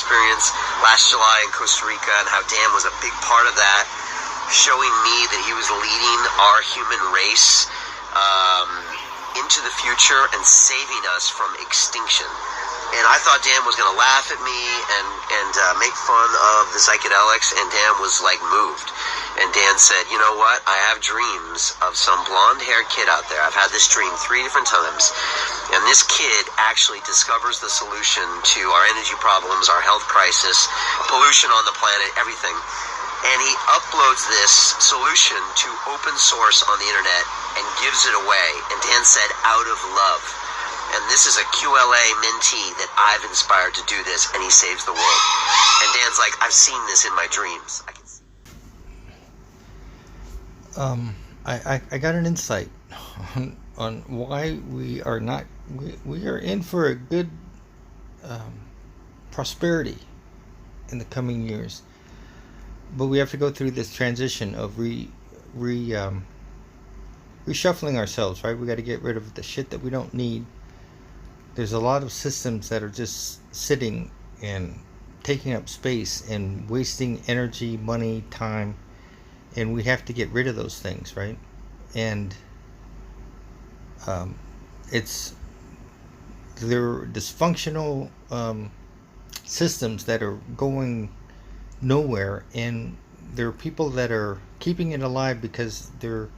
experience last July in Costa Rica and how Dan was a big part of that, showing me that he was leading our human race into the future and saving us from extinction. And I thought Dan was going to laugh at me and make fun of the psychedelics, and Dan was like moved. And Dan said, you know what, I have dreams of some blonde-haired kid out there. I've had this dream 3 different times, and this kid actually discovers the solution to our energy problems, our health crisis, pollution on the planet, everything. And he uploads this solution to open source on the internet and gives it away. And Dan said, out of love. And this is a QLA mentee that I've inspired to do this, and he saves the world. And Dan's like, I've seen this in my dreams. I got an insight on why we are not, we are in for a good prosperity in the coming years. But we have to go through this transition of reshuffling ourselves, right? We got to get rid of the shit that we don't need. There's a lot of systems that are just sitting and taking up space and wasting energy, money, time, and we have to get rid of those things, right? And they're dysfunctional systems that are going nowhere, and there are people that are keeping it alive because their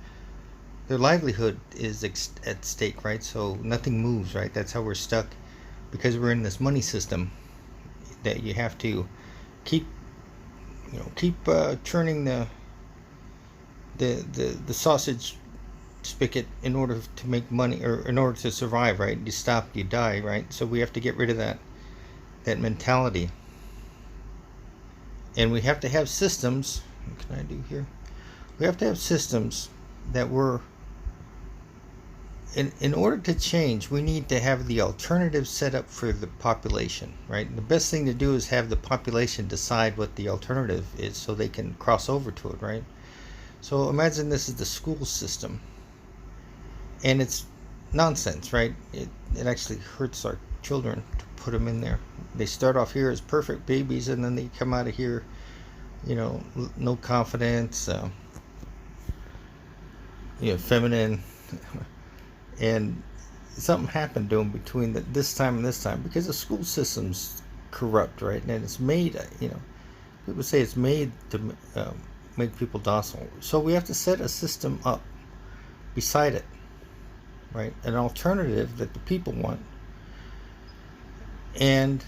livelihood is at stake, right? So nothing moves, right? That's how we're stuck, because we're in this money system that you have to keep churning the sausage spigot in order to make money, or in order to survive, right? You stop, you die, right? So we have to get rid of that mentality, and we have to have systems. What can I do here? We have to have systems that we're in order to change. We need to have the alternative set up for the population, right? The best thing to do is have the population decide what the alternative is so they can cross over to it, right? So imagine this is the school system, and it's nonsense, right? It actually hurts our children to put them in there. They start off here as perfect babies, and then they come out of here, no confidence, feminine, and something happened to them between this time and this time, because the school system's corrupt, right? And it's made, people say it's made to make people docile. So we have to set a system up beside it, right? An alternative that the people want, and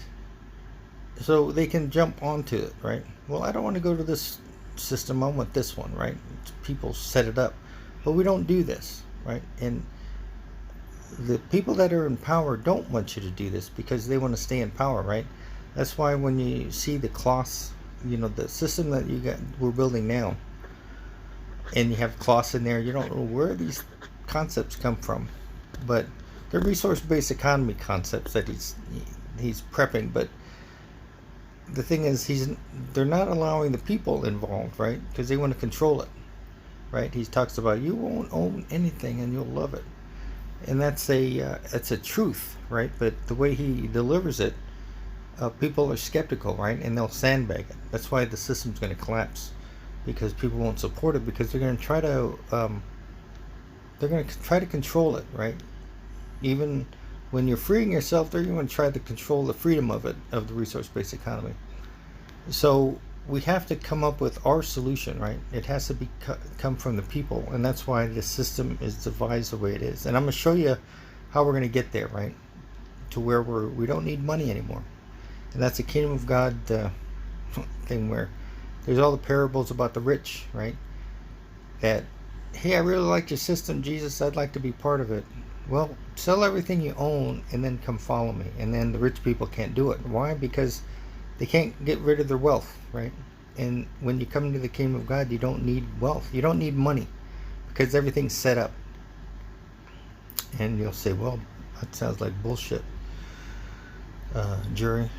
so they can jump onto it, right? Well, I don't want to go to this system, I want this one, right? People set it up, but we don't do this, right? And the people that are in power don't want you to do this because they want to stay in power, right? That's why when you see the cloths, the system that we're building now, and you have cloths in there, you don't know where these concepts come from, but they're resource-based economy concepts that he's prepping. But the thing is, they're not allowing the people involved, right? Because they want to control it, right? He talks about, you won't own anything and you'll love it, and that's a truth, right? But the way he delivers it, people are skeptical, right? And they'll sandbag it. That's why the system's going to collapse, because people won't support it, because they're going to try to control it, right? Even when you're freeing yourself, they're going to try to control the freedom of the resource-based economy. So we have to come up with our solution, right? It has to come from the people, and that's why the system is devised the way it is. And I'm going to show you how we're going to get there, right? To where we don't need money anymore. And that's a kingdom of God thing, where there's all the parables about the rich, right? That, hey, I really like your system, Jesus, I'd like to be part of it. Well, sell everything you own and then come follow me. And then the rich people can't do it. Why? Because they can't get rid of their wealth, right? And when you come to the kingdom of God, you don't need wealth. You don't need money, because everything's set up. And you'll say, well, that sounds like bullshit, jury.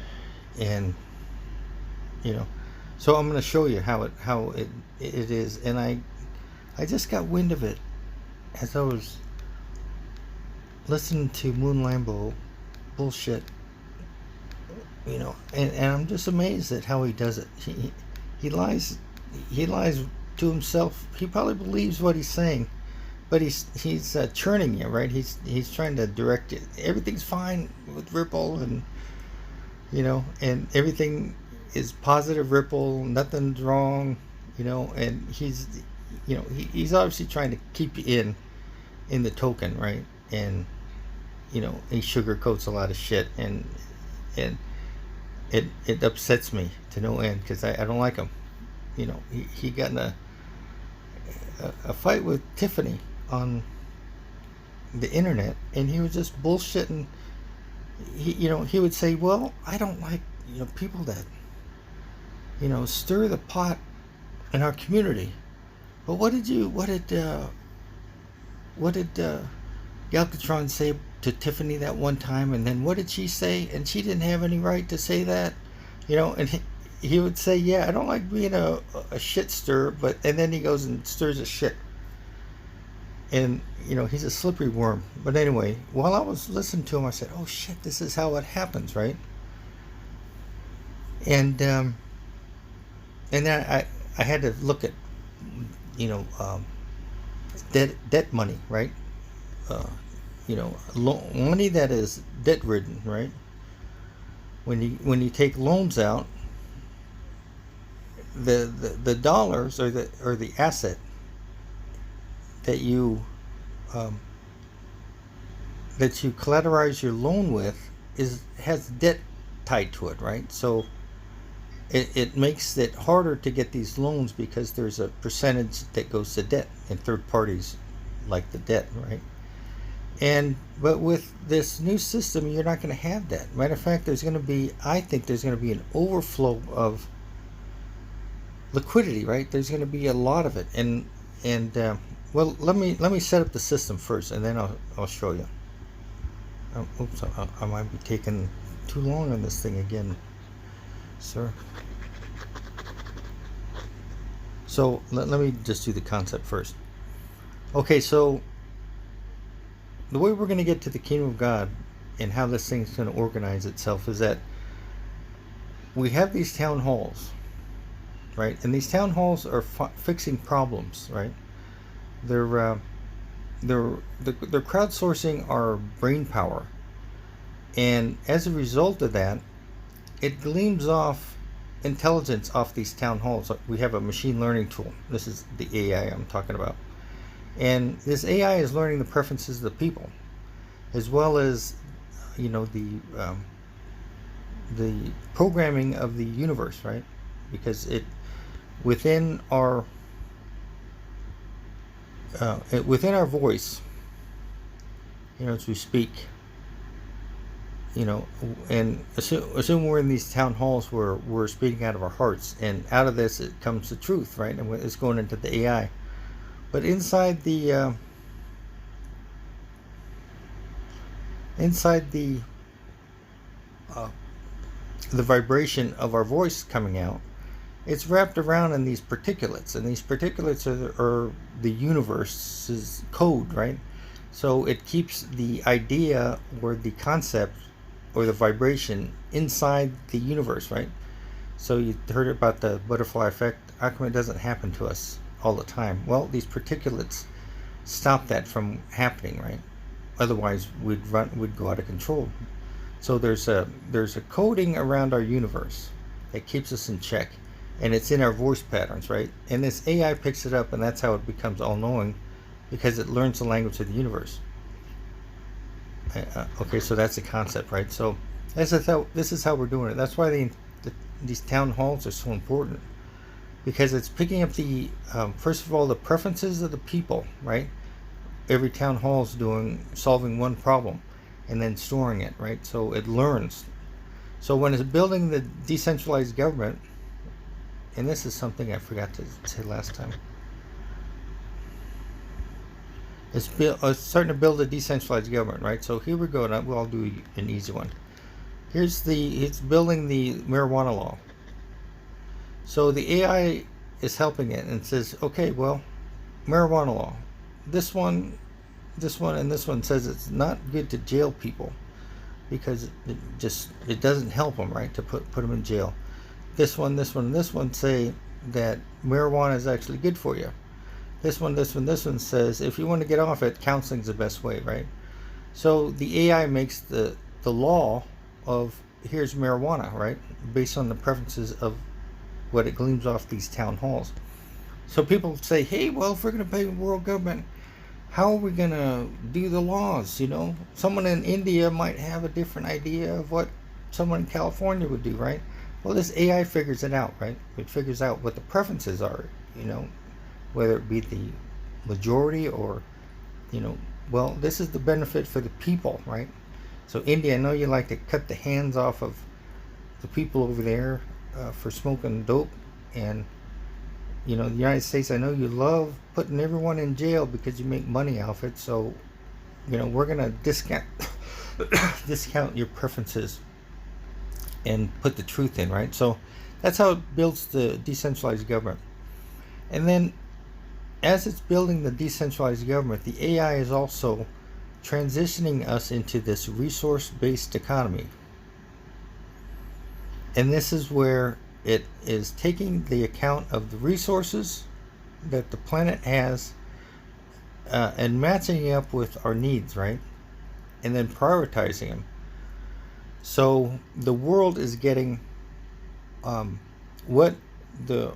And so I'm going to show you how it is. And I just got wind of it as I was listening to Moon Lambo bullshit and I'm just amazed at how he does it. He lies, he lies to himself. He probably believes what he's saying, but he's churning you, right? He's trying to direct it. Everything's fine with Ripple, and everything is positive Ripple. Nothing's wrong, and he's obviously trying to keep you in the token, right? And he sugarcoats a lot of shit, and it upsets me to no end because I don't like him. He got in a fight with Tiffany on the internet, and he was just bullshitting. He would say, "Well, I don't like people that stir the pot in our community." But what did Galvatron say to Tiffany that one time? And then what did she say? And she didn't have any right to say that, And he would say, "Yeah, I don't like being a shit stirrer," and then he goes and stirs a shit. And he's a slippery worm. But anyway, while I was listening to him, I said, "Oh shit, this is how it happens, right?" And then I had to look at debt money, right? Money that is debt ridden, right? When you take loans out, the dollars or the asset that you collateralize your loan with has debt tied to it, right? So it makes it harder to get these loans because there's a percentage that goes to debt, and third parties like the debt, right? But with this new system, you're not going to have that. Matter of fact, I think there's going to be an overflow of liquidity, right? There's going to be a lot of it, well, let me set up the system first, and then I'll show you. Oops, I might be taking too long on this thing again, sir. So let me just do the concept first. Okay, so the way we're going to get to the kingdom of God and how this thing's going to organize itself is that we have these town halls, right? And these town halls are fixing problems, right? They're crowdsourcing our brain power, and as a result of that, it gleams off intelligence off these town halls. We have a machine learning tool. This is the AI I'm talking about, and this AI is learning the preferences of the people, as well as the programming of the universe, right? Because within our voice, as we speak, and assume we're in these town halls where we're speaking out of our hearts, and out of this it comes the truth, right? And it's going into the AI. But inside the vibration of our voice coming out, it's wrapped around in these particulates, and these particulates are the universe's code, right? So it keeps the idea or the concept or the vibration inside the universe, right? So you heard about the butterfly effect. How come it doesn't happen to us all the time? Well, these particulates stop that from happening, right? Otherwise, we'd go out of control. So there's a coding around our universe that keeps us in check, and it's in our voice patterns, right? And this AI picks it up, and that's how it becomes all-knowing, because it learns the language of the universe. Okay, so that's the concept, right? So this is how we're doing it. That's why these town halls are so important, because it's picking up first of all, the preferences of the people, right? Every town hall is solving one problem and then storing it, right? So it learns. So when it's building the decentralized government, and this is something I forgot to say last time, it's starting to build a decentralized government, right? So here we go, and I'll do an easy one. It's building the marijuana law. So the AI is helping it and says, okay, well, marijuana law. This one, and this one says it's not good to jail people. because it doesn't help them, right, to put them in jail. This one, this one say that marijuana is actually good for you. This one says if you want to get off it, counseling's the best way, right? So the AI makes the law of here's marijuana, right, based on the preferences of what it gleams off these town halls. So people say, hey, well, if we're going to pay the world government, how are we going to do the laws? You know, someone in India might have a different idea of what someone in California would do, right? Well, this AI figures it out, right? It figures out what the preferences are, you know, whether it be the majority or, you know, well, this is the benefit for the people, right? So India, I know you like to cut the hands off of the people over there for smoking dope, and you know, the United States, I know you love putting everyone in jail because you make money off it. So, you know, we're gonna discount your preferences and put the truth in, right? So that's how it builds the decentralized government. And then as it's building the decentralized government, the AI is also transitioning us into this resource-based economy. And this is where it is taking the account of the resources that the planet has and matching it up with our needs, right? And then prioritizing them. So the world is getting what the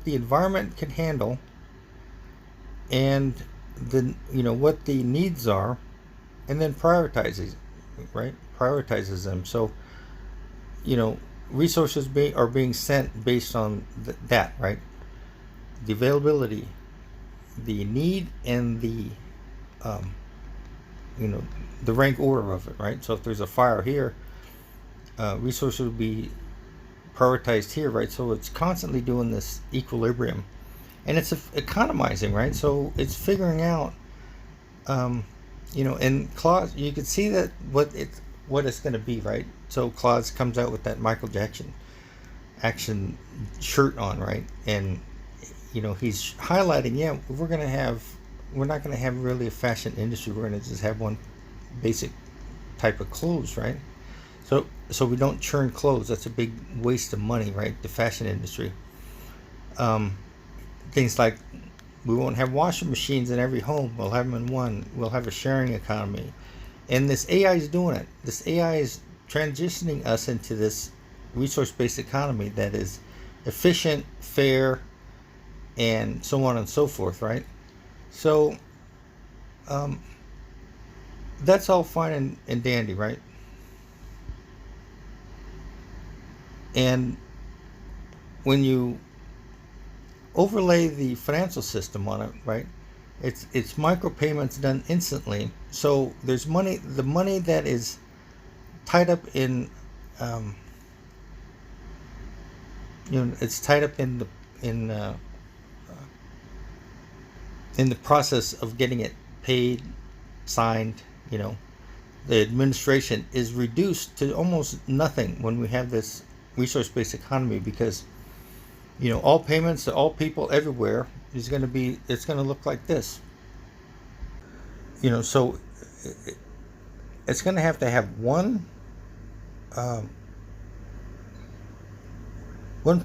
environment can handle, and the, you know, what the needs are, and then prioritizes, right? Prioritizes them. So, you know, resources are being sent based on that, right? The availability, the need, and the you know, the rank order of it, right? So if there's a fire here, resources will be prioritized here, right? So it's constantly doing this equilibrium, and it's economizing, right? So it's figuring out, you know, and Claude, you can see that what it's going to be, right? So Claude comes out with that Michael Jackson action shirt on, right? And you know, he's highlighting, yeah, we're not going to have really a fashion industry. We're going to just have one basic type of clothes, right? So we don't churn clothes. That's a big waste of money, right? The fashion industry. Things like we won't have washing machines in every home. We'll have them in one. We'll have a sharing economy. And this AI is doing it. This AI is transitioning us into this resource-based economy that is efficient, fair, and so on and so forth, right? So that's all fine and dandy, right? And when you overlay the financial system on it, right, it's micropayments done instantly. So there's money, the money that is tied up in you know, it's tied up in the process of getting it paid, signed. You know, the administration is reduced to almost nothing when we have this resource-based economy, because you know, all payments to all people everywhere is going to be, it's going to look like this. You know, so it's going to have one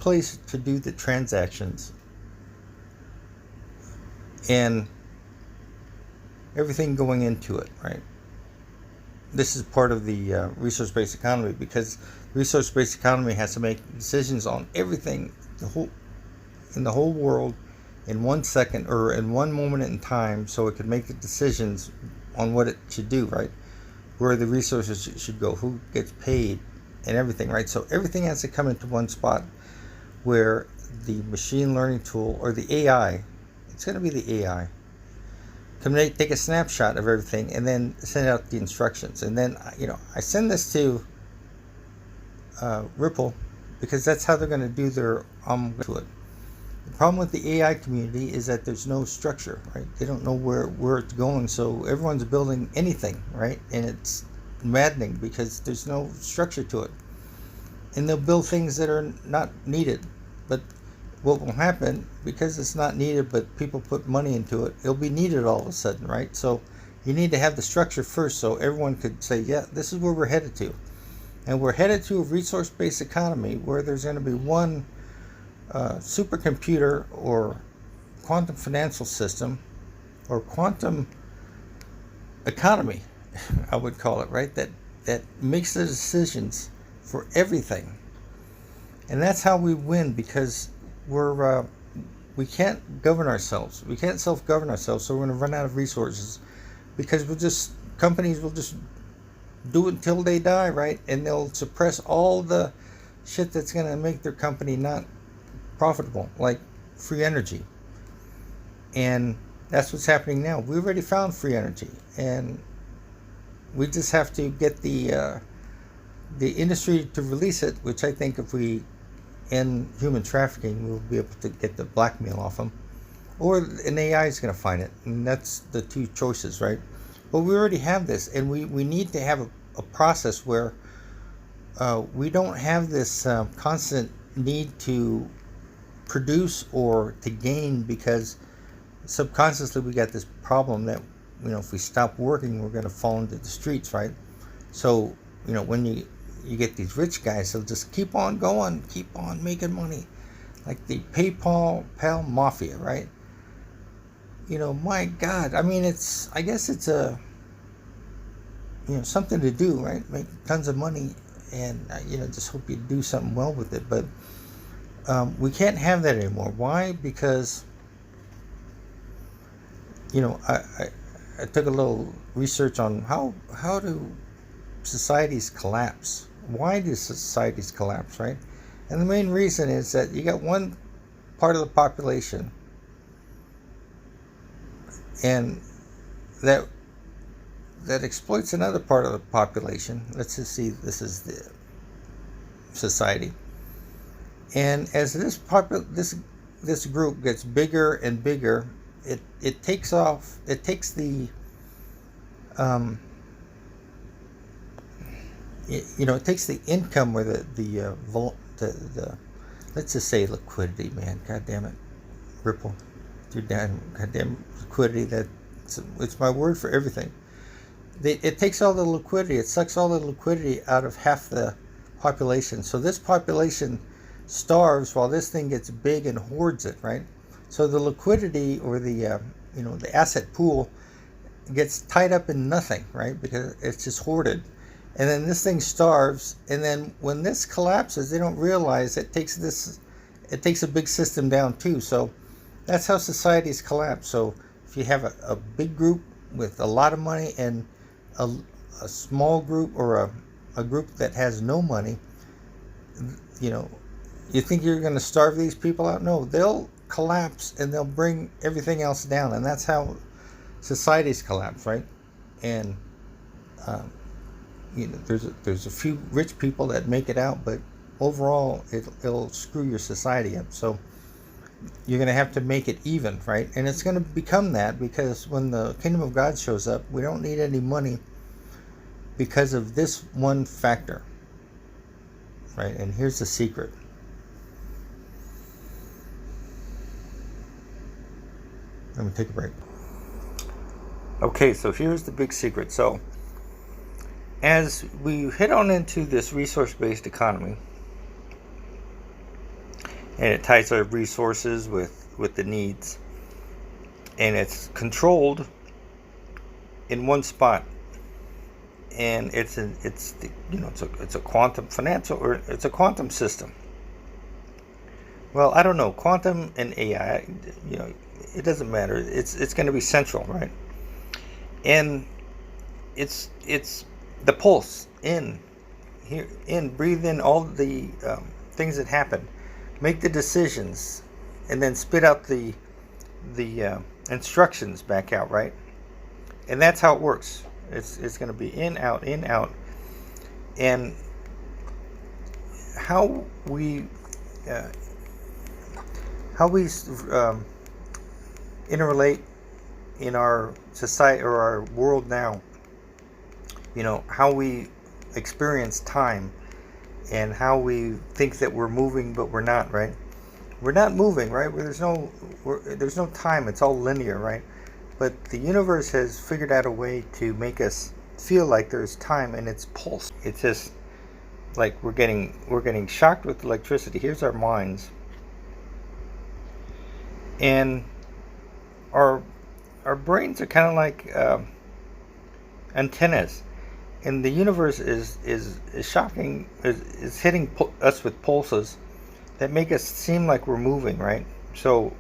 place to do the transactions, and everything going into it, right? This is part of the resource-based economy, because the resource-based economy has to make decisions on everything, in the whole world, in 1 second or in one moment in time, so it can make the decisions on what it should do, right? Where the resources should go, who gets paid, and everything, right? So everything has to come into one spot, where the machine learning tool, or the AI, it's going to be the AI, can take a snapshot of everything and then send out the instructions. And then, you know, I send this to Ripple, because that's how they're going to do their to it. The problem with the AI community is that there's no structure, right? They don't know where it's going, so everyone's building anything, right? And it's maddening because there's no structure to it. And they'll build things that are not needed. But what will happen, because it's not needed but people put money into it, it'll be needed all of a sudden, right? So You need to have the structure first so everyone could say, yeah, this is where we're headed to. And we're headed to a resource-based economy where there's going to be one supercomputer or quantum financial system or quantum economy, I would call it, right? That makes the decisions for everything. And that's how we win, because we can't govern ourselves. We can't self-govern ourselves, so we're going to run out of resources, because companies will just do it until they die, right? And they'll suppress all the shit that's going to make their company not profitable, like free energy. And that's what's happening now. We already found free energy, and we just have to get the industry to release it, which I think if we end human trafficking, we'll be able to get the blackmail off them. Or an AI is going to find it, and that's the two choices, right? But we already have this, and we need to have a process where we don't have this constant need to produce or to gain, because subconsciously we got this problem that, if we stop working, we're going to fall into the streets, right? So, when you get these rich guys, they'll just keep on going, keep on making money, like the PayPal mafia, right? My God, I mean, I guess it's a, something to do, right? Make tons of money, and just hope you do something well with it. But we can't have that anymore. Why? Because I took a little research on how do societies collapse. Why do societies collapse, right? And the main reason is that you got one part of the population, and that exploits another part of the population. Let's just see, this is the society. And as this group gets bigger and bigger, it takes the it takes the income, or the let's just say liquidity, man. God damn it, Ripple, your goddamn liquidity. It's my word for everything. It takes all the liquidity. It sucks all the liquidity out of half the population. So this population starves while this thing gets big and hoards it, right? So the liquidity, or the asset pool, gets tied up in nothing, right? Because it's just hoarded. And then this thing starves, and then when this collapses, they don't realize it takes a big system down too. So that's how societies collapse. So if you have a big group with a lot of money and a small group, or a group that has no money, you think you're going to starve these people out? No, they'll collapse and they'll bring everything else down, and that's how societies collapse, right? And there's a few rich people that make it out, but overall it'll screw your society up. So you're going to have to make it even, right? And it's going to become that, because when the kingdom of God shows up, we don't need any money because of this one factor, right? And here's the secret. Let me take a break. Okay, so here's the big secret. So as we head on into this resource-based economy, and it ties our resources with the needs, and it's controlled in one spot, and it's a quantum financial, or it's a quantum system. Well, I don't know, quantum and AI, it doesn't matter. It's going to be central, right? And it's the pulse in here, breathe in all the things that happen, make the decisions, and then spit out the instructions back out, right? And that's how it works. It's going to be in, out, and how we interrelate in our society, or our world now. How we experience time, and how we think that we're moving, but we're not, right? We're not moving, right? There's no time. It's all linear, right? but the universe has figured out a way to make us feel like there's time and it's pulse. It's just like we're getting shocked with electricity. Here's our minds, and our brains are kind of like antennas, and the universe is shocking, is hitting us with pulses that make us seem like we're moving, right? So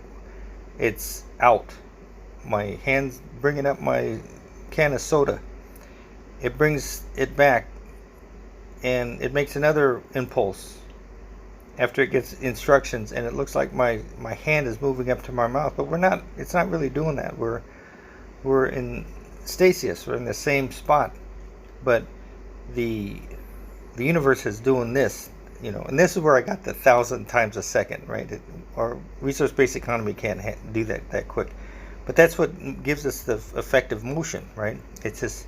it's out. My hand's bringing up my can of soda. It brings it back, and it makes another impulse after it gets instructions, and it looks like my hand is moving up to my mouth, but it's not really doing that. We're in stasis. We're in the same spot, but the universe is doing this, and this is where I got the 1,000 times a second, right? Our resource-based economy can't do that quick, but that's what gives us the effect of motion, right? It's just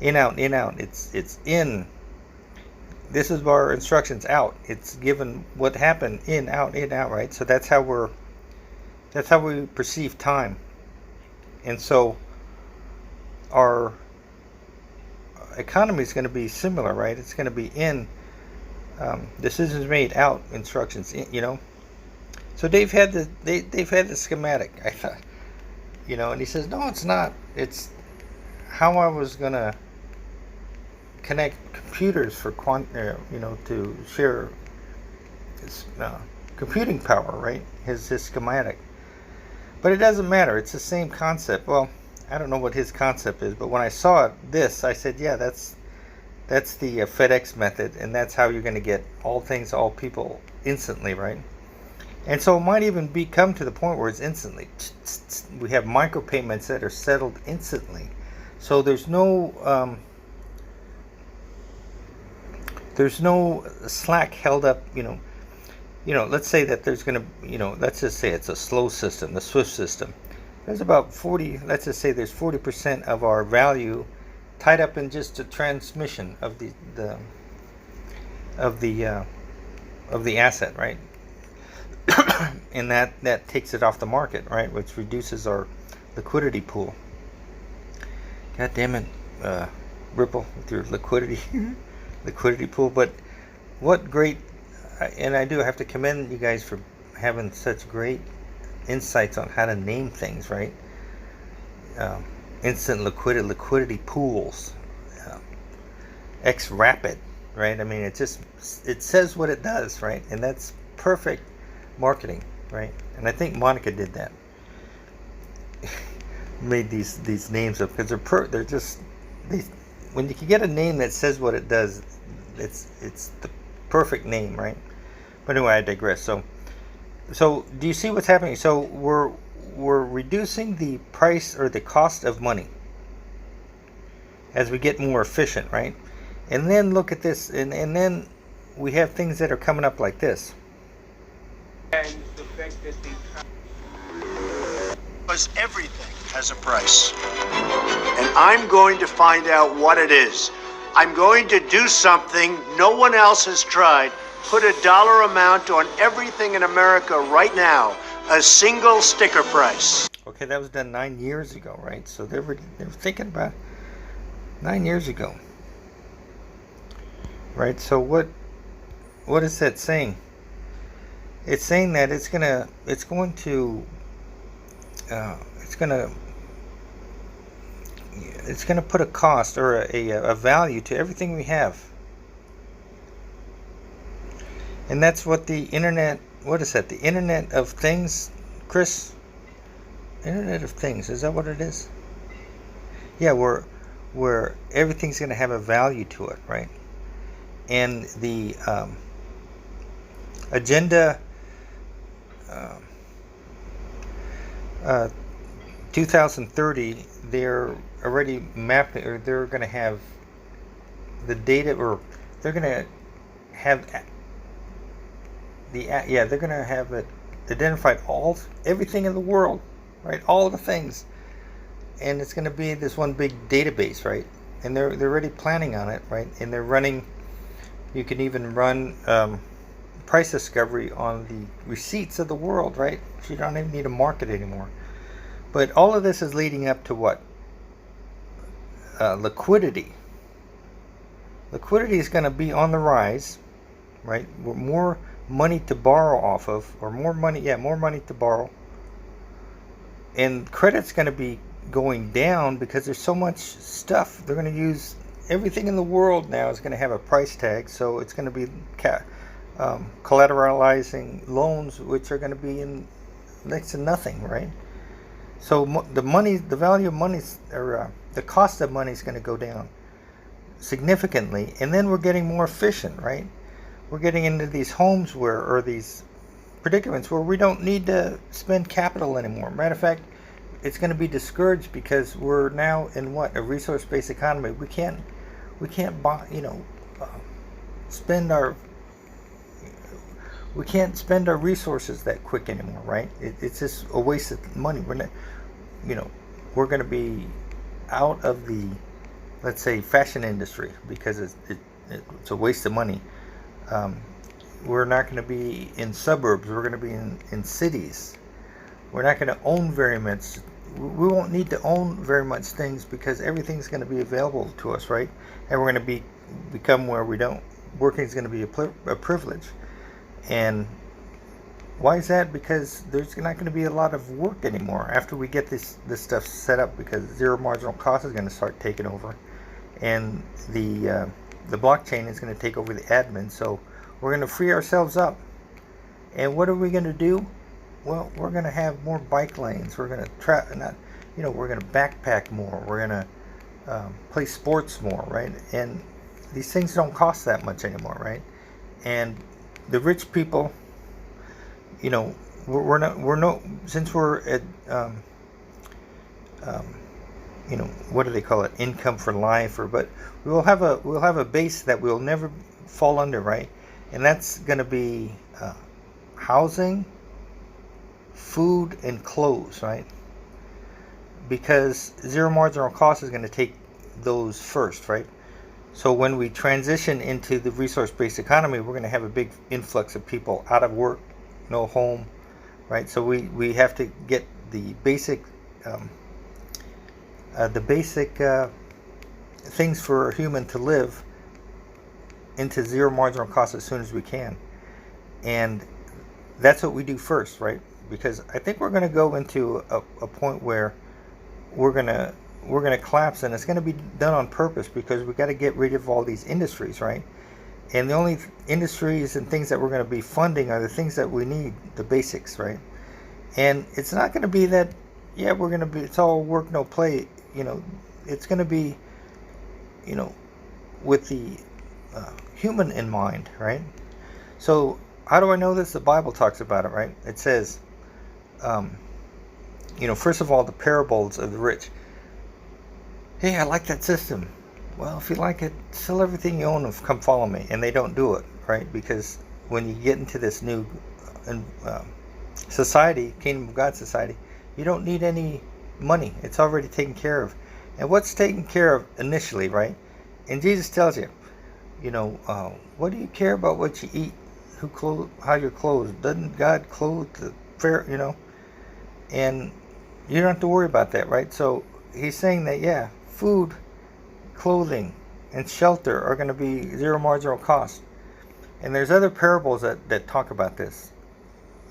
in, out, in, out. It's in. This is our instructions. Out. It's given what happened. In, out, right? So that's how we perceive time. And so our economy is going to be similar, right? It's going to be in, decisions made, out, instructions, in, So they've had the schematic, I thought, and he says, no, it's not. It's how I was going to connect computers for to share computing power, right? His schematic. But it doesn't matter. It's the same concept. Well, I don't know what his concept is, but when I saw this, I said, yeah, that's the FedEx method, and that's how you're going to get all things, all people instantly, right? And so it might even come to the point where it's instantly. We have micropayments that are settled instantly. So there's no slack held up, let's say that there's going to, let's just say it's a slow system, the SWIFT system. There's about 40, let's just say there's 40% of our value tied up in just the transmission of the asset, right? And that takes it off the market, right? Which reduces our liquidity pool. God damn it, Ripple, with your liquidity pool. But what great, and I do have to commend you guys for having such great insights on how to name things, right? Instant liquidity pools, X-Rapid, right? I mean, it says what it does, right? And that's perfect marketing, right? And I think Monica did that. Made these names up because they're just when you can get a name that says what it does, it's the perfect name, right? But anyway, I digress. So do you see what's happening? So we're reducing the price or the cost of money as we get more efficient, right? And then look at this, and then we have things that are coming up like this. And the fact that because everything has a price. And I'm going to find out what it is. I'm going to do something no one else has tried. Put a dollar amount on everything in America right now. A single sticker price. Okay, that was done 9 years ago, right? So they were thinking about 9 years ago, right? So what is that saying? It's saying that it's going to put a cost or a value to everything we have. And that's what the internet, what is that? The Internet of Things, Chris? Internet of Things, is that what it is? Yeah, where everything's going to have a value to it, right? And the agenda 2030, they're already mapping, or they're going to have the data, or they're going to have they're going to have it identified everything in the world, right? All of the things, and it's going to be this one big database, right? And they're already planning on it, right? And they're running. You can even run price discovery on the receipts of the world, right? So you don't even need to market anymore. But all of this is leading up to what? Liquidity. Liquidity is going to be on the rise, right? More money to borrow off of, or more money to borrow. And credit's going to be going down because there's so much stuff. They're going to use everything in the world now is going to have a price tag, so it's going to be collateralizing loans, which are going to be in next to nothing, right? So the value of money, or the cost of money is going to go down significantly, and then we're getting more efficient, right? We're getting into these homes or these predicaments where we don't need to spend capital anymore. Matter of fact, it's going to be discouraged because we're now in a resource-based economy. We can't buy, spend our resources that quick anymore, right? It's just a waste of money. We're not, we're going to be out of the, let's say, fashion industry because it's a waste of money. We're not going to be in suburbs. We're going to be in cities. We're not going to own very much. We won't need to own very much things because everything's going to be available to us, right? And we're going to become where we don't. Working is going to be a privilege. And why is that? Because there's not going to be a lot of work anymore after we get this stuff set up, because zero marginal cost is going to start taking over, and the blockchain is going to take over the admin. So we're going to free ourselves up. And what are we going to do? Well, we're going to have more bike lanes. We're going to we're going to backpack more. We're going to play sports more, right? And these things don't cost that much anymore, right? And the rich people, since we're at what do they call it? Income for life, but we'll have a base that we'll never fall under, right? And that's going to be housing, food, and clothes, right? Because zero marginal cost is going to take those first, right? So when we transition into the resource-based economy, we're going to have a big influx of people out of work, no home, right? So we have to get the basic things for a human to live into zero marginal cost as soon as we can. And that's what we do first, right? Because I think we're going to go into a point where we're going to collapse, and it's going to be done on purpose because we got to get rid of all these industries, right? And the only industries and things that we're going to be funding are the things that we need, the basics, right? And it's not going to be that, it's all work, no play. It's going to be, with the human in mind, right? So how do I know this? The Bible talks about it, right? It says, first of all, the parables of the rich. Hey, I like that system. Well, if you like it, sell everything you own and come follow me. And they don't do it, right? Because when you get into this new society, Kingdom of God society, you don't need any money. It's already taken care of. And what's taken care of initially, right? And Jesus tells you, what do you care about what you eat, how you're clothed? Doesn't God clothe the fair, And you don't have to worry about that, right? So he's saying that, food, clothing, and shelter are going to be zero marginal cost. And there's other parables that talk about this.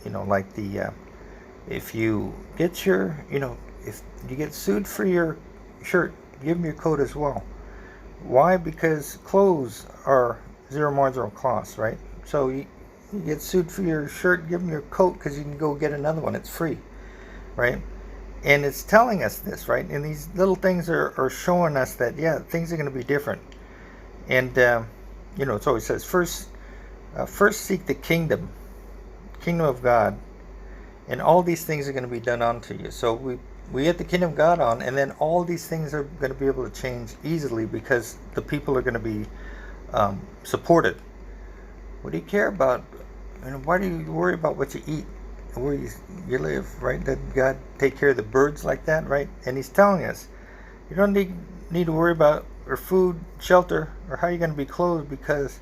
Like if you get if you get sued for your shirt, give them your coat as well. Why? Because clothes are zero marginal cost, right? So you get sued for your shirt, give them your coat because you can go get another one. It's free, right? And it's telling us this, right? And these little things are showing us that, things are going to be different. And, it always says, first seek the kingdom of God, and all these things are going to be done unto you. So we get the kingdom of God on, and then all these things are going to be able to change easily because the people are going to be supported. What do you care about? Why do you worry about what you eat? Where you live, right? Did God take care of the birds like that, right? And he's telling us, you don't need to worry about or food, shelter, or how you're going to be clothed because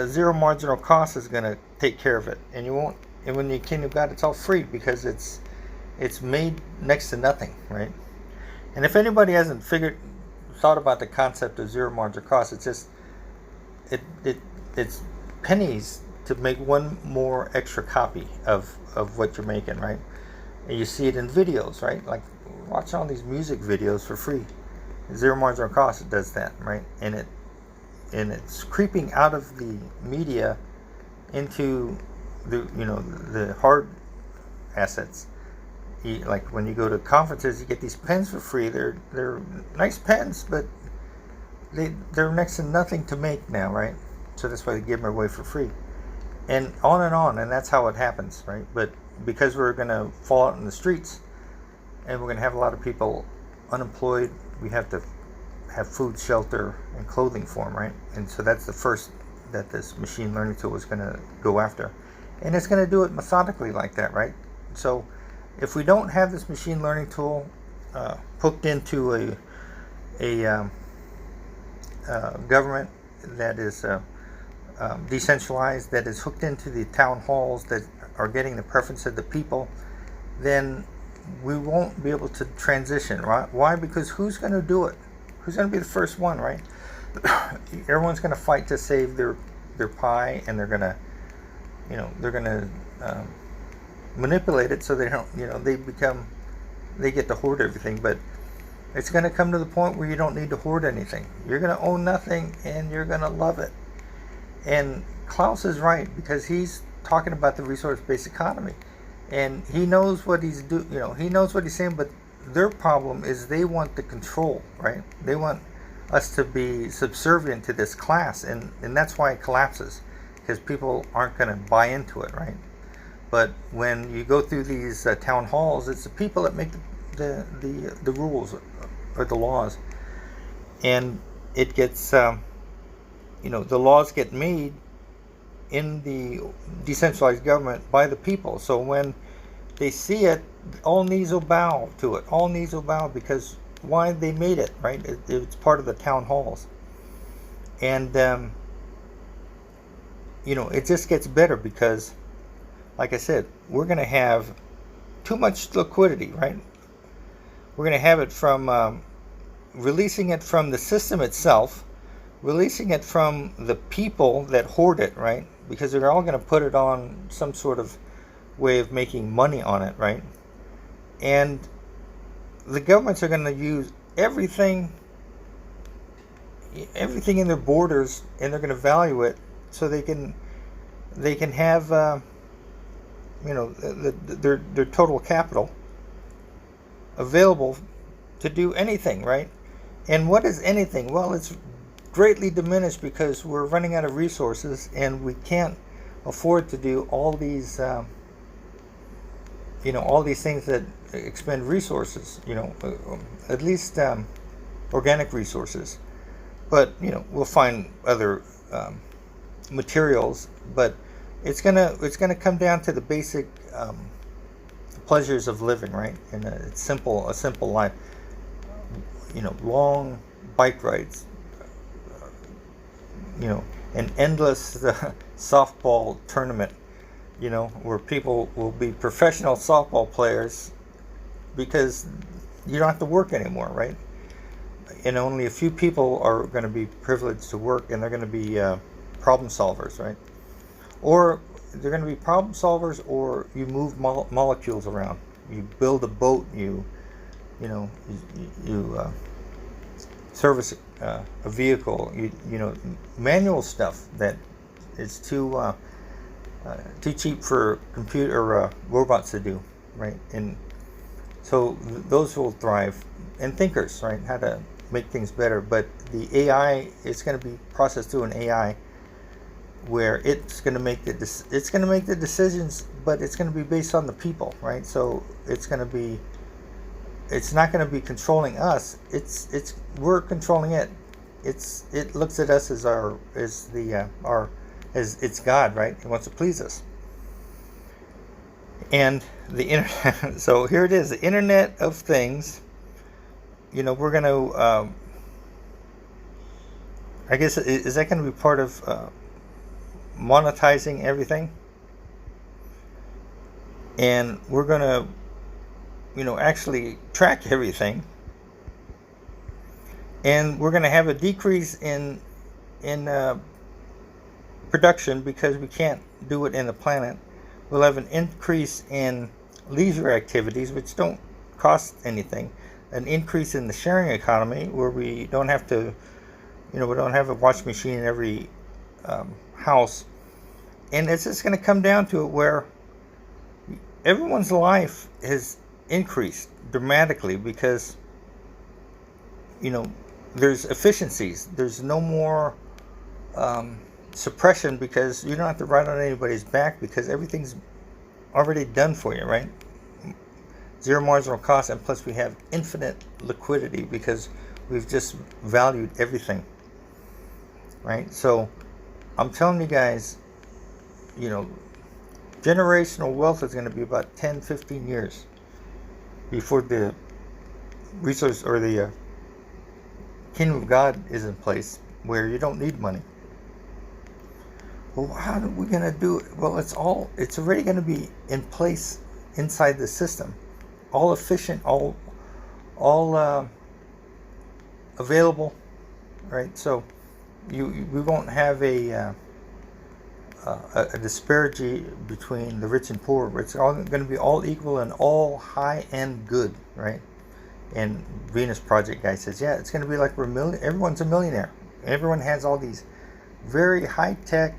zero marginal cost is going to take care of it. And you won't. And when you kingdom of God, it's all free because it's it's made next to nothing, right? And if anybody hasn't thought about the concept of zero marginal cost, it's just it's pennies to make one more extra copy of what you're making, right? And you see it in videos, right? Like watch all these music videos for free. Zero marginal cost, it does that, right? And it's creeping out of the media into the hard assets. Like when you go to conferences, you get these pens for free. They're nice pens, but they're next to nothing to make now, right? So that's why they give them away for free, and on, and that's how it happens, right? But because we're going to fall out in the streets, and we're going to have a lot of people unemployed, we have to have food, shelter, and clothing for them, right? And so that's the first that this machine learning tool is going to go after, and it's going to do it methodically like that, right? So if we don't have this machine learning tool hooked into a government that is decentralized, that is hooked into the town halls that are getting the preference of the people, then we won't be able to transition, right? Why? Because who's going to do it? Who's going to be the first one, right? Everyone's going to fight to save their pie, and they're going to manipulate it so they don't, they get to hoard everything. But it's going to come to the point where you don't need to hoard anything. You're going to own nothing, and you're going to love it. And Klaus is right, because he's talking about the resource-based economy, and he knows what he's he knows what he's saying. But their problem is they want the control, right? They want us to be subservient to this class, and that's why it collapses, because people aren't going to buy into it, right? But when you go through these town halls, it's the people that make the rules or the laws, and it gets the laws get made in the decentralized government by the people. So when they see it, all knees will bow to it. All knees will bow, because why? They made it, right? It's part of the town halls, and it just gets better, because, like I said, we're going to have too much liquidity, right? We're going to have it from releasing it from the system itself, releasing it from the people that hoard it, right? Because they're all going to put it on some sort of way of making money on it, right? And the governments are going to use everything in their borders, and they're going to value it so they can have their total capital available to do anything, right? And what is anything? Well, it's greatly diminished, because we're running out of resources, and we can't afford to do all these all these things that expend resources, at least organic resources. But we'll find other materials, but it's gonna come down to the basic pleasures of living, right? And a simple life. Long bike rides, an endless softball tournament, where people will be professional softball players, because you don't have to work anymore, right? And only a few people are going to be privileged to work, and they're going to be problem solvers, right? Or they're going to be problem solvers, or you move molecules around. You build a boat. You service a vehicle. Manual stuff that is too cheap for computer robots to do, right? And so those will thrive. And thinkers, right? How to make things better. But the AI is going to be processed through an AI, where it's going to make the decisions, but it's going to be based on the people, right? So it's not going to be controlling us. We're controlling it. It looks at us as it's God, right? It wants to please us. And the internet. So here it is, the Internet of Things. We're going to. I guess, is that going to be part of monetizing everything? And we're going to actually track everything. And we're going to have a decrease in production because we can't do it in the planet. We'll have an increase in leisure activities, which don't cost anything. An increase in the sharing economy, where we don't have to, we don't have a wash machine in every house. And it's just going to come down to it where everyone's life has increased dramatically because, there's efficiencies. There's no more suppression because you don't have to ride on anybody's back because everything's already done for you, right? Zero marginal cost, and plus we have infinite liquidity because we've just valued everything, right? So I'm telling you guys, generational wealth is going to be about 10, 15 years before the resource or the kingdom of God is in place where you don't need money. Well, how are we going to do it? Well, it's already going to be in place inside the system, all efficient, all available, right? So we won't have a disparity between the rich and poor. It's all going to be all equal and all high and good, right? And Venus Project guy says, yeah, it's going to be like everyone's a millionaire. Everyone has all these very high tech,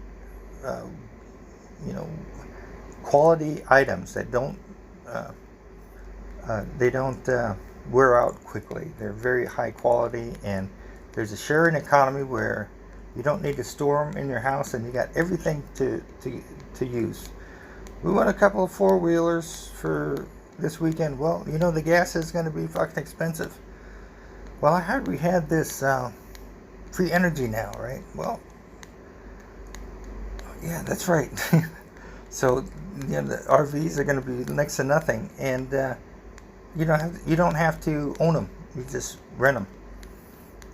quality items that don't wear out quickly. They're very high quality, and there's a sharing economy where you don't need to store them in your house, and you got everything to use. We want a couple of four-wheelers for this weekend. Well, the gas is going to be fucking expensive. Well, I heard we had this free energy now, right? Well, yeah, that's right. So, the RVs are going to be next to nothing, and you don't have to own them. You just rent them,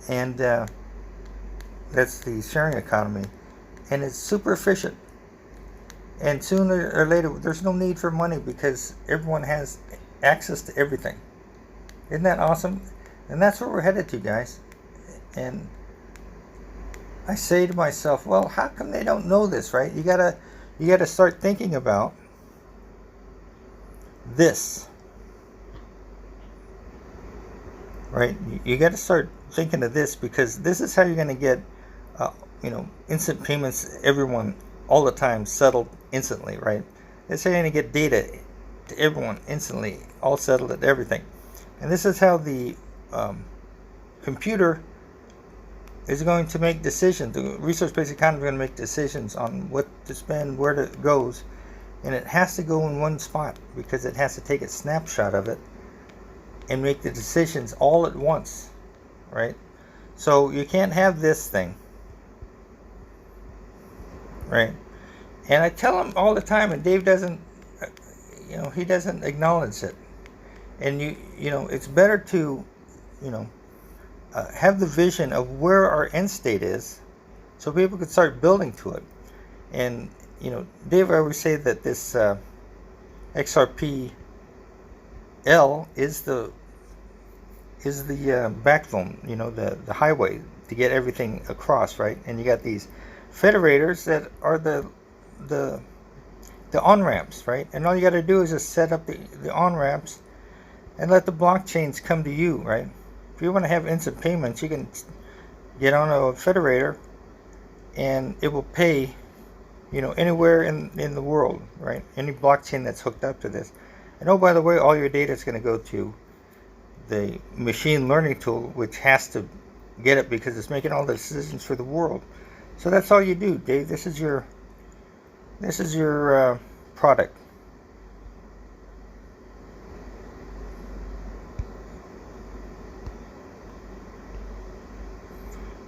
and that's the sharing economy, and it's super efficient. And sooner or later, there's no need for money because everyone has access to everything. Isn't that awesome? And that's where we're headed to, guys. And I say to myself, well, how come they don't know this, right? You gotta start thinking about this, right? You got to start thinking of this because this is how you're going to get, instant payments. Everyone all the time settled instantly, right? It's how you're going to get data to everyone instantly, all settled at everything. And this is how the computer is going to make decisions. The resource-based economy is going to make decisions on what to spend, where it goes, and it has to go in one spot because it has to take a snapshot of it and make the decisions all at once, right? So you can't have this thing, right? And I tell him all the time, and Dave doesn't, he doesn't acknowledge it. And it's better to, have the vision of where our end state is, so people could start building to it. And Dave, I always say that this XRP L is the backbone, the highway to get everything across, right? And you got these federators that are the on-ramps, right? And all you got to do is just set up the on-ramps and let the blockchains come to you, right? If you want to have instant payments, you can get on a federator and it will pay, anywhere in the world, right? Any blockchain that's hooked up to this. And oh, by the way, all your data is going to go to the machine learning tool, which has to get it because it's making all the decisions for the world. So that's all you do, Dave. This is your product.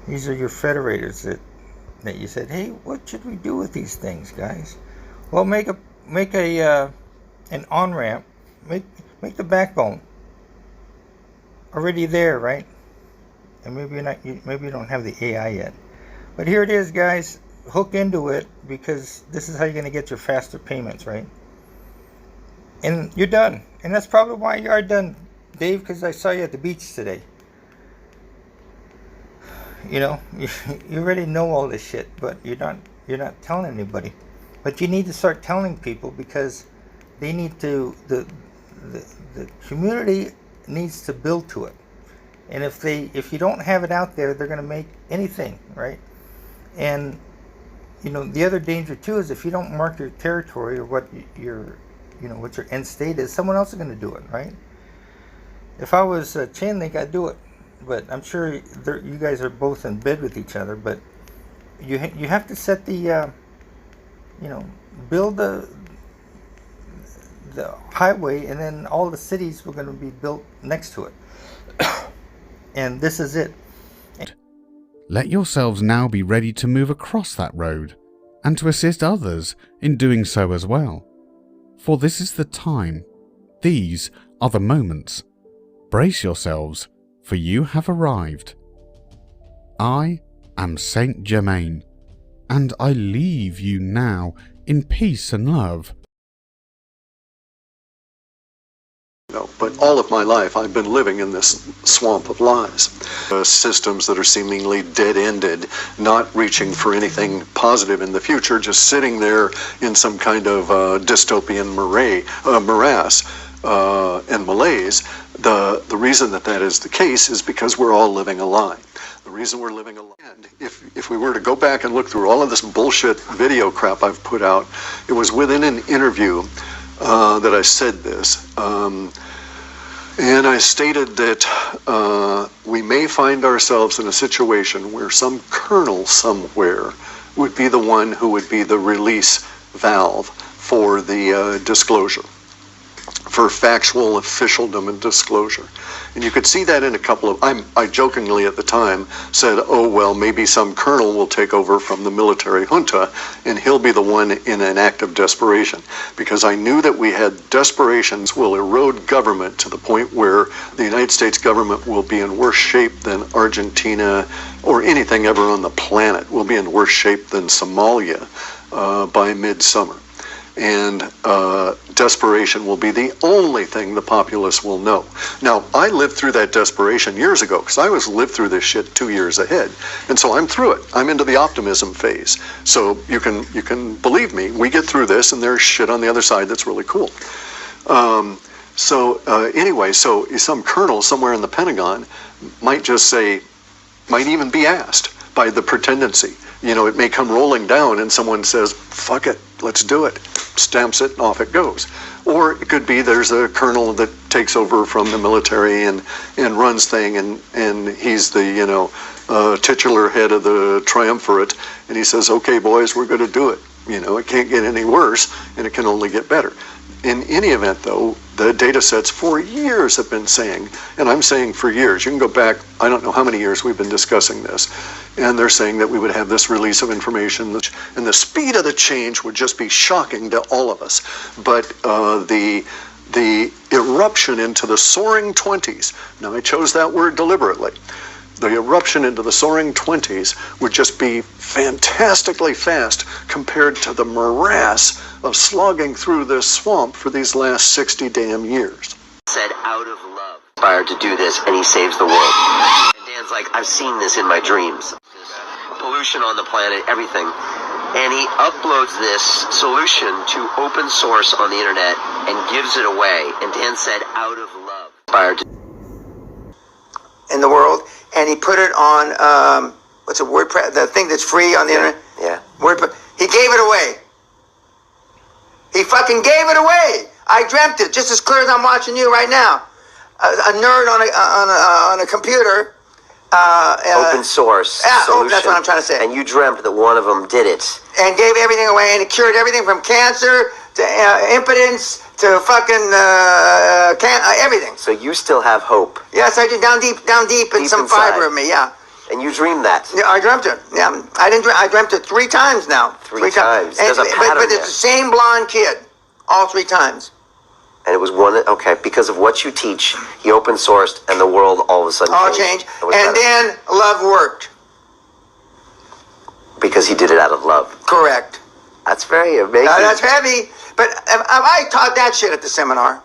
These are your federators that you said, hey, what should we do with these things, guys? Well, make an on-ramp, make the backbone already there, right? And maybe you don't have the AI yet, but here it is, guys. Hook into it because this is how you're going to get your faster payments, right? And you're done. And that's probably why you are done, Dave, because I saw you at the beach today. You know, you already know all this shit, but you're not telling anybody. But you need to start telling people, because they need to, the community needs to build to it. And if you don't have it out there, they're going to make anything, right? And you know, the other danger too is if you don't mark your territory or what your end state is, someone else is going to do it, right? If I was Chainlink, I'd do it. But I'm sure you guys are both in bed with each other. But you have to set the, build the highway, and then all the cities were going to be built next to it. And this is it. Let yourselves now be ready to move across that road, and to assist others in doing so as well. For this is the time. These are the moments. Brace yourselves, for you have arrived. I am Saint Germain, and I leave you now in peace and love. No, but all of my life I've been living in this swamp of lies. Systems that are seemingly dead-ended, not reaching for anything positive in the future, just sitting there in some kind of dystopian morass and malaise. The reason that is the case is because we're all living a lie. The reason we're living a lie. If we were to go back and look through all of this bullshit video crap I've put out, it was within an interview that I said this. And I stated that we may find ourselves in a situation where some colonel somewhere would be the one who would be the release valve for the disclosure, for factual officialdom and disclosure. And you could see that in a couple of, I jokingly at the time said, oh, well, maybe some colonel will take over from the military junta and he'll be the one in an act of desperation. Because I knew that we had desperations will erode government to the point where the United States government will be in worse shape than Argentina or anything ever on the planet. Will be in worse shape than Somalia by midsummer. And desperation will be the only thing the populace will know. Now, I lived through that desperation years ago because I lived through this shit 2 years ahead, and so I'm through it. I'm into the optimism phase. So you can believe me. We get through this, and there's shit on the other side that's really cool. Anyway, so some colonel somewhere in the Pentagon might just say, might even be asked by the pretendency. You know, it may come rolling down and someone says, fuck it, let's do it. Stamps it and off it goes. Or it could be there's a colonel that takes over from the military and runs thing, and he's the, titular head of the triumvirate, and he says, okay, boys, we're going to do it. You know, it can't get any worse, and it can only get better. In any event, though, the data sets for years have been saying, and I'm saying for years, you can go back, I don't know how many years we've been discussing this, and they're saying that we would have this release of information, and the speed of the change would just be shocking to all of us. But the eruption into the soaring 20s, now I chose that word deliberately, the eruption into the soaring 20s would just be fantastically fast compared to the morass of slogging through this swamp for these last 60 damn years. Said out of love, inspired to do this, and he saves the world. And Dan's like, I've seen this in my dreams. Pollution on the planet, everything. And he uploads this solution to open source on the internet and gives it away. And Dan said out of love, inspired to in the world, and he put it on what's a WordPress, the thing that's free on the internet. Yeah. WordPress. He gave it away. He fucking gave it away. I dreamt it just as clear as I'm watching you right now. A nerd on a computer. open source solution. That's what I'm trying to say. And you dreamt that one of them did it. And gave everything away, and it cured everything from cancer to impotence to fucking everything. So you still have hope. Yes, I do. Down deep in some inside. fiber of me. Yeah. And you dreamed that. Yeah, I dreamt it. Yeah, I dreamt it 3 times now. Three times. There's a pattern but it's the same blonde kid, all 3 times. And it was one. Okay, because of what you teach, he open sourced, and the world all of a sudden all changed. And then love worked. Because he did it out of love. Correct. That's very amazing. That's heavy. But if I taught that shit at the seminar,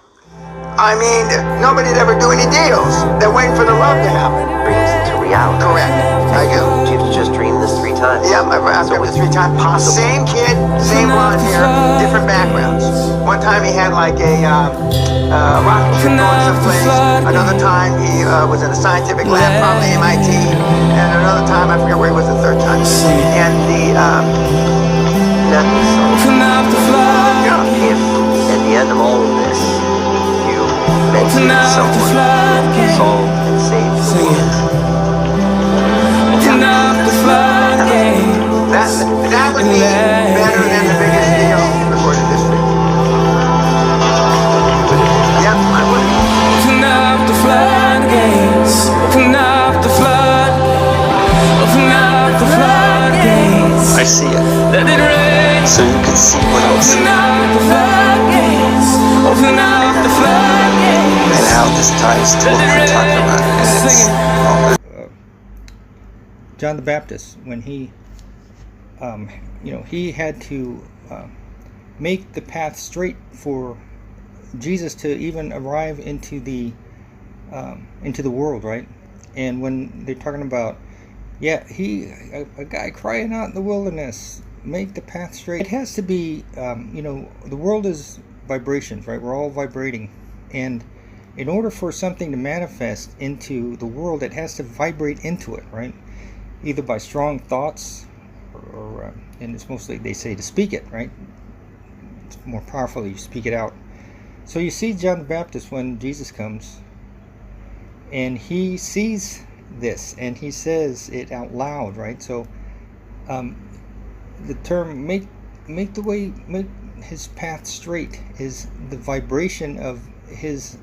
I mean, nobody'd ever do any deals. They're waiting for the love to happen. Dreams into reality. Correct. I do. You've just dreamed this 3 times. Yeah, I've done it 3 times. Possible. Same kid, same blonde hair, different backgrounds. One time he had like a rocket ship going someplace. Another time he was in a scientific lab, probably MIT. And another time, I forget where he was the third time. And the, Nothing solved. yeah. If at the end of all of this, you mention someone who can solve and save the world. That would be better than the biggest deal in recorded history. Yep, I would. Open up the floodgates. Open up the flood. Open up the floodgates. I see it. Let it rain. So you can see what I see. Open up the floodgates. Open up the floodgates. And how this ties to what we're talking about. And it's all good. John the Baptist, when he he had to make the path straight for Jesus to even arrive into the world, right? And when they're talking about, a guy crying out in the wilderness, make the path straight. It has to be, the world is vibrations, right? We're all vibrating, and in order for something to manifest into the world, it has to vibrate into it, right? Either by strong thoughts, or and it's mostly, they say, to speak it, right? It's more powerful, you speak it out. So you see John the Baptist when Jesus comes, and he sees this, and he says it out loud, right? So the term make his path straight is the vibration of his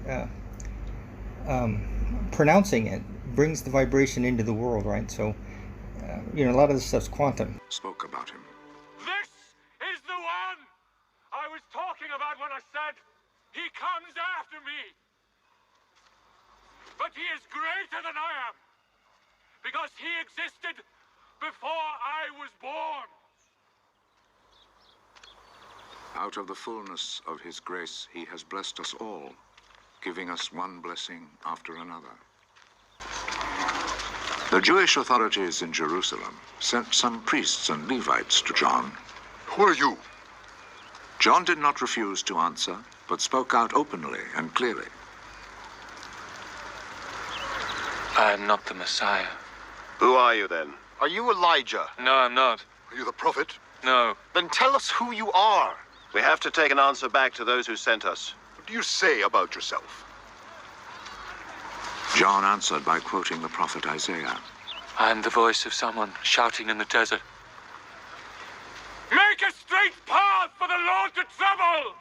pronouncing it brings the vibration into the world, right? So a lot of this stuff's quantum. Spoke about him. This is the one I was talking about when I said he comes after me. But he is greater than I am because he existed before I was born. Out of the fullness of his grace, he has blessed us all, giving us one blessing after another. The Jewish authorities in Jerusalem sent some priests and Levites to John. Who are you? John did not refuse to answer, but spoke out openly and clearly. I am not the Messiah. Who are you then? Are you Elijah? No, I'm not. Are you the prophet? No. Then tell us who you are. We have to take an answer back to those who sent us. What do you say about yourself? John answered by quoting the prophet Isaiah. I am the voice of someone shouting in the desert. Make a straight path for the Lord to travel!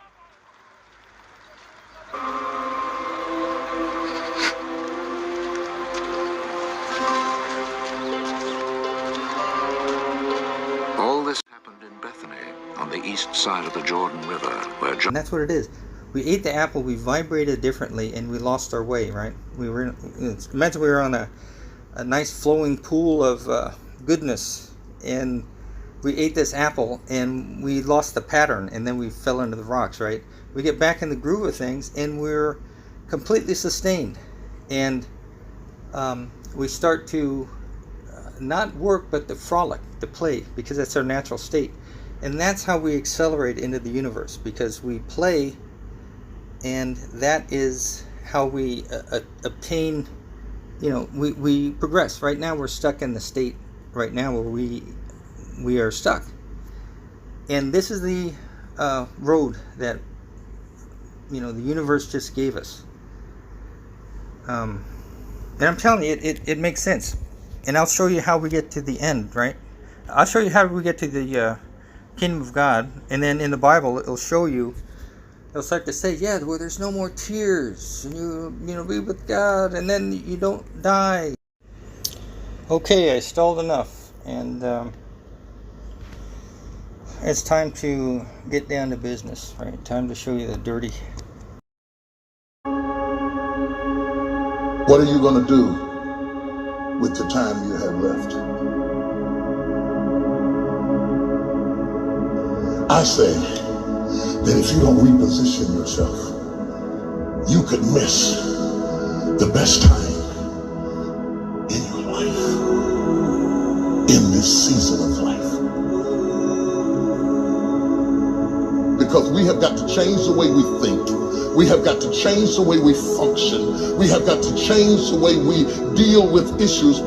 All this happened in Bethany, on the east side of the Jordan River, where John... And that's what it is. We ate the apple, we vibrated differently, and we lost our way, right? Imagine we were on a nice flowing pool of goodness, and we ate this apple, and we lost the pattern, and then we fell into the rocks, right? We get back in the groove of things, and we're completely sustained. And we start to not work, but to frolic, to play, because that's our natural state. And that's how we accelerate into the universe, because we play. And that is how we obtain, we progress. Right now we're stuck in the state right now where we are stuck. And this is the road that, the universe just gave us. And I'm telling you, it makes sense. And I'll show you how we get to the end, right? I'll show you how we get to the kingdom of God. And then in the Bible, it'll show you, they'll start to say, where there's no more tears, and you be with God, and then you don't die. Okay, I stalled enough, and it's time to get down to business, right? Time to show you the dirty. What are you going to do with the time you have left? I say, that if you don't reposition yourself, you could miss the best time in your life, in this season of life. Because we have got to change the way we think. We have got to change the way we function. We have got to change the way we deal with issues.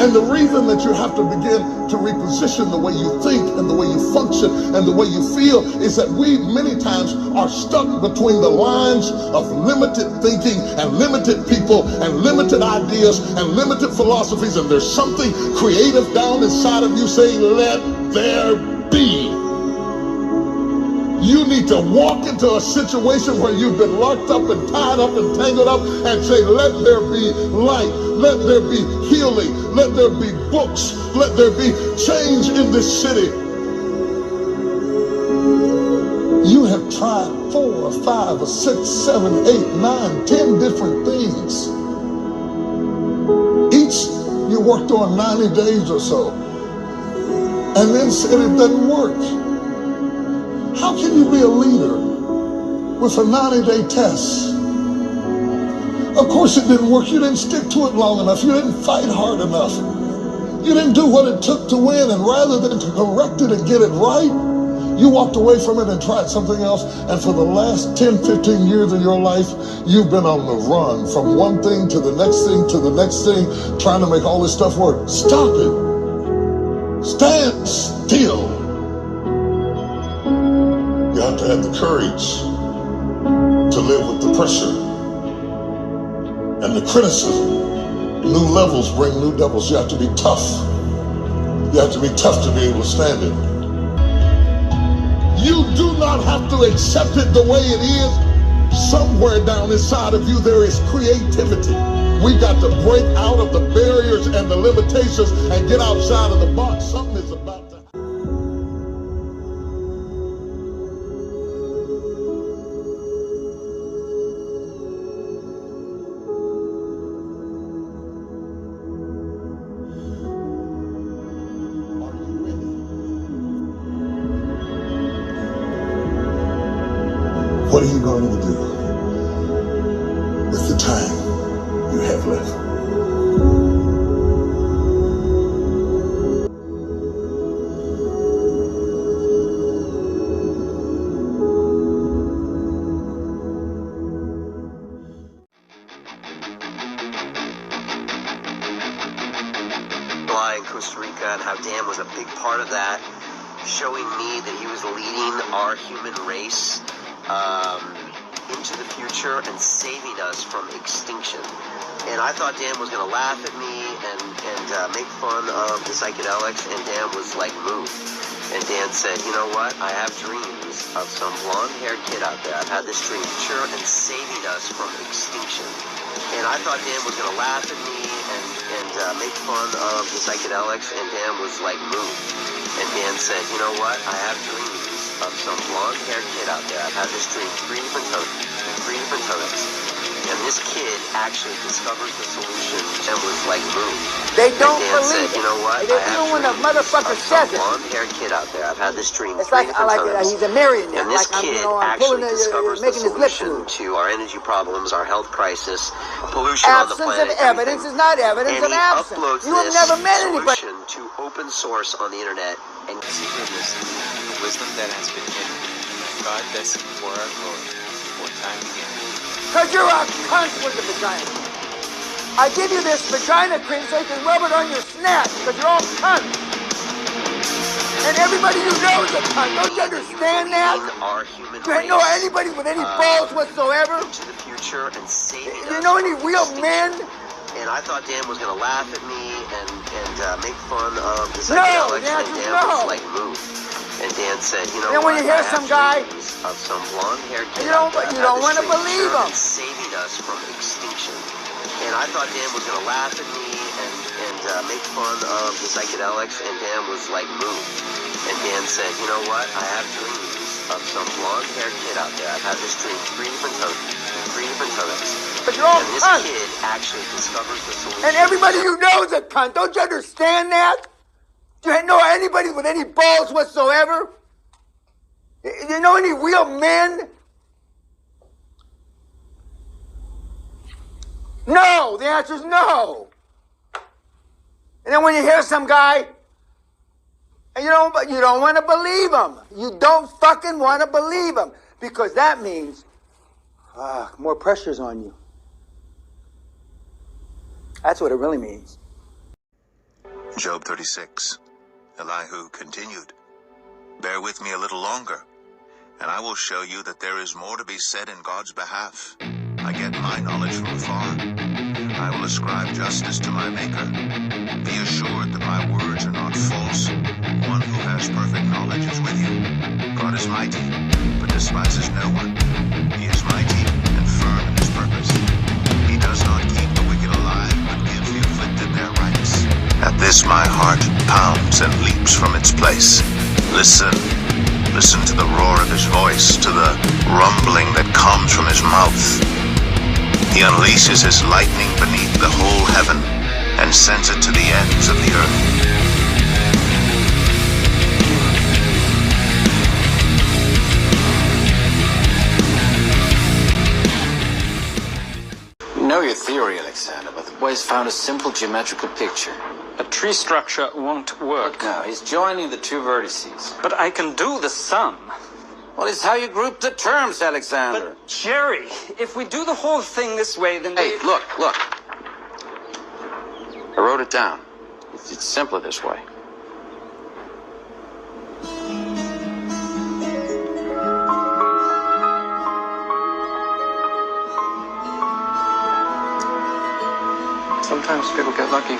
And the reason that you have to begin to reposition the way you think and the way you function and the way you feel is that we many times are stuck between the lines of limited thinking and limited people and limited ideas and limited philosophies, and there's something creative down inside of you saying, let there be. You need to walk into a situation where you've been locked up and tied up and tangled up and say, let there be light, let there be healing, let there be books, let there be change in this city. You have tried 4 or 5 or 6, 7, 8, 9, 10 different things. Each you worked on 90 days or so and then said it doesn't work. How can you be a leader with a 90-day test? Of course it didn't work. You didn't stick to it long enough. You didn't fight hard enough. You didn't do what it took to win, and rather than to correct it and get it right, you walked away from it and tried something else, and for the last 10, 15 years of your life, you've been on the run from one thing to the next thing to the next thing, trying to make all this stuff work. Stop it. Stand still. You have to have the courage to live with the pressure and the criticism. New levels bring new devils. You have to be tough. You have to be tough to be able to stand it. You do not have to accept it the way it is. Somewhere down inside of you there is creativity. We got to break out of the barriers and the limitations and get outside of the box. Something is about to happen. What are you going to do with the time you have left? In Costa Rica, and how Dan was a big part of that, showing me that he was leading our human race into the future and saving us from extinction. And I thought Dan was going to laugh at me and make fun of the psychedelics, and Dan was like moved. And Dan said, you know what, I have dreams of some blonde-haired kid out there. I've had this dream, sure, and saving us from extinction. And I thought Dan was going to laugh at me and make fun of the psychedelics, and Dan was like moved. And Dan said, you know what, I have dreams of some blonde-haired kid out there. I've had this dream 3 different times. And this kid actually discovers the solution and was like moved. They don't and Dan believe said, you know what, it. Even when a motherfucker says it. Blonde-haired kid out there. I've had this dream it's 3 like different times. He's a marionette. And this like kid I'm actually pulling discovers the making his lips solution move. to our energy problems, our health crisis, pollution on the Absence planet. of evidence is not evidence and of he absence. uploads You have this never met anybody. solution to open source on the internet. And the wisdom that has been hidden, God destined for our glory, before time began. Because you're a cunt with the vagina. I give you this vagina cream so you can rub it on your snatch, because you're all cunts. And everybody you know is a cunt. Don't you understand that? Do you know anybody with any balls whatsoever? To the future and saving Do you know any real men? And I thought Dan was going to laugh at me and make fun of the psychedelics, and Dan was like moved. And Dan said, you know and then when you hear some guy of some blonde-haired kid, you don't want to believe him. Saving us from extinction. And I thought Dan was going to laugh at me and make fun of the psychedelics, and Dan was like moved. And Dan said, you know what, I have dreams of some blonde-haired kid out there. I've had this dream 3 different times. But you're all and this cunts. kid actually discovers the solution. And everybody you know is a cunt. Don't you understand that? Do you know anybody with any balls whatsoever? You know any real men? No! The answer is no! And then when you hear some guy, and you don't want to believe him. You don't fucking want to believe him. Because that means, more pressure's on you. That's what it really means. Job 36. Elihu continued, "Bear with me a little longer, and I will show you that there is more to be said in God's behalf. I get my knowledge from afar. I will ascribe justice to my Maker. Be assured that my words are not false. One who has perfect knowledge is with you. God is mighty, but despises no one. He is mighty and firm in his purpose. He does not keep the wicked alive, but gives the afflicted their rights. At this my heart pounds and leaps from its place. Listen. Listen to the roar of his voice, to the rumbling that comes from his mouth. He unleashes his lightning beneath the whole heaven and sends it to the ends of the earth." You know your theory, Alexander, but the boy's found a simple geometrical picture. A tree structure won't work. No, he's joining the two vertices. But I can do the sum. Well, it's how you group the terms, Alexander. But, Jerry, if we do the whole thing this way, then... Hey, look. I wrote it down. It's simpler this way. Sometimes people get lucky.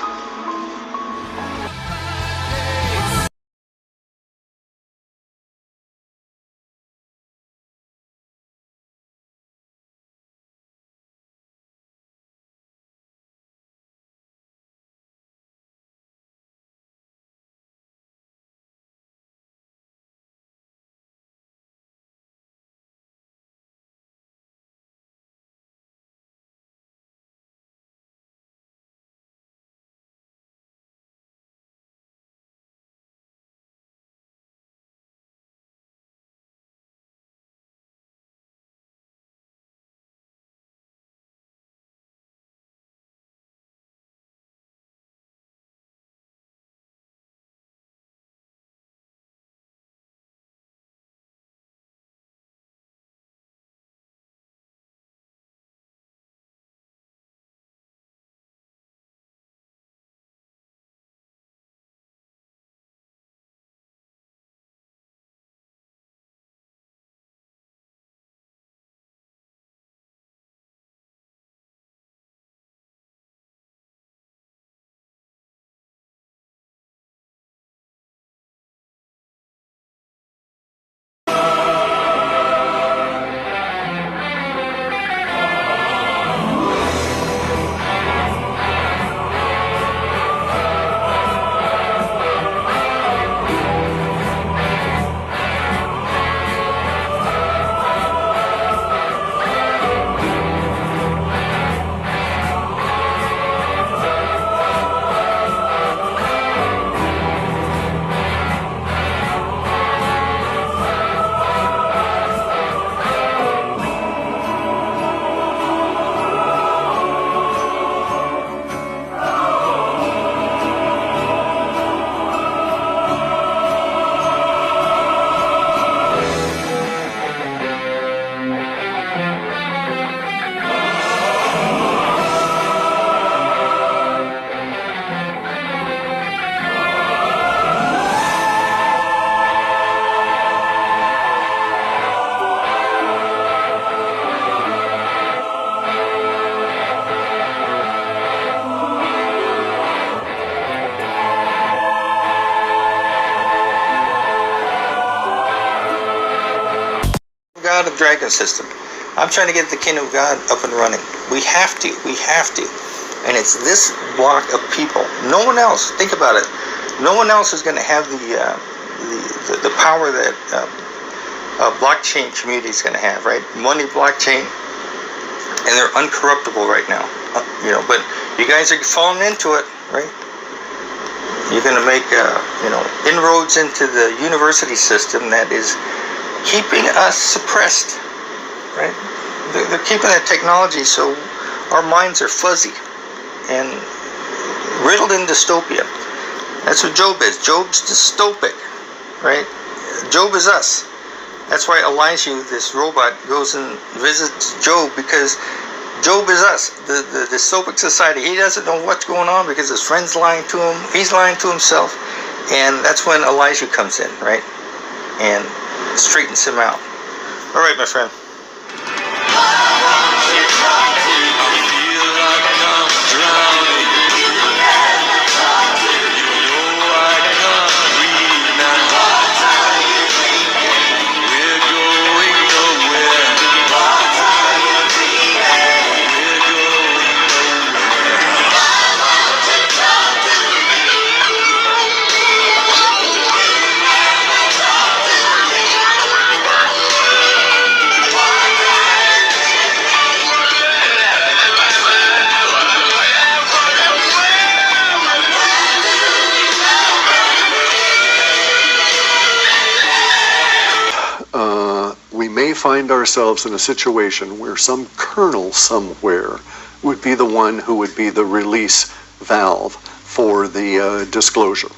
God of Dragon system. I'm trying to get the Kingdom of God up and running. We have to. And it's this block of people. No one else. Think about it. No one else is going to have the power that blockchain community is going to have, right? Money blockchain, and they're uncorruptible right now. But you guys are falling into it, right? You're going to make inroads into the university system that is keeping us suppressed, right? They're keeping that technology so our minds are fuzzy and riddled in dystopia. That's what Job is. Job's dystopic, right? Job is us. That's why Elijah, this robot, goes and visits Job, because Job is us, the dystopic society. He doesn't know what's going on because his friend's lying to him. He's lying to himself. And that's when Elijah comes in, right? And straightens him out. All right, my friend. We may find ourselves in a situation where some colonel somewhere would be the one who would be the release valve for the disclosure.